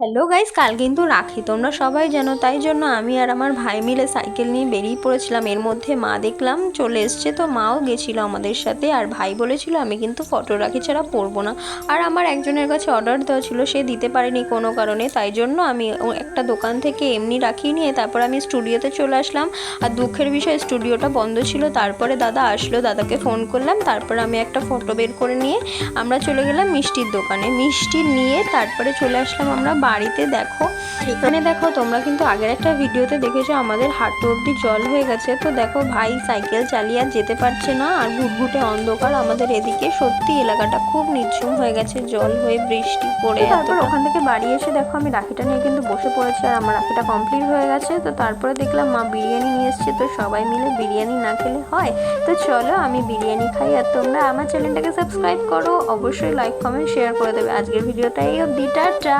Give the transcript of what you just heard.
Hello guys, কাল কিন্তু রাখি তোমরা সবাই জানো, তাই জন্য আমি আর আমার ভাই মিলে সাইকেল নিয়ে বেরিয়ে পড়েছিলাম। এর মধ্যে মা দেখলাম চলে এসছে, তো মাও গেছিল আমাদের সাথে। আর ভাই বলেছিল আমি কিন্তু ফটো রাখি ছাড়া পরবো না। আর আমার একজনের কাছে অর্ডার দেওয়া ছিল, সে দিতে পারেনি কোনো কারণে, তাই জন্য আমি একটা দোকান থেকে এমনি রাখি নিয়ে তারপর আমি স্টুডিওতে চলে আসলাম। আর দুঃখের বিষয় স্টুডিওটা বন্ধ ছিল। তারপরে দাদা আসলো, দাদাকে ফোন করলাম, তারপরে আমি একটা ফটো বের করে নিয়ে আমরা চলে গেলাম মিষ্টির দোকানে। মিষ্টি নিয়ে তারপরে চলে আসলাম আমরা বাড়িতে। দেখো এখানে দেখো, তোমরা কিন্তু আগের একটা ভিডিওতে দেখেছো আমাদের হাঁটু অবধি জল হয়ে গেছে। তো দেখো ভাই সাইকেল চালিয়ে আর যেতে পারছে না, আর ঘুটঘুটে অন্ধকার আমাদের এদিকে। সত্যি এলাকাটা খুব নিঝুম হয়ে গেছে জল হয়ে, বৃষ্টি পড়ে। তারপর ওখান থেকে বাড়ি এসে দেখো আমি রাখিটা নিয়ে কিন্তু বসে পড়েছি, আর আমার রাখিটা কমপ্লিট হয়ে গেছে। তো তারপরে দেখলাম মা বিরিয়ানি নিয়ে এসছে, তো সবাই মিলে বিরিয়ানি না খেলে হয়। তো চলো আমি বিরিয়ানি খাই, আর তোমরা আমার চ্যানেলটাকে সাবস্ক্রাইব করো, অবশ্যই লাইক কমেন্ট শেয়ার করে দেবে। আজকের ভিডিওটা এই অবধি, টাটা।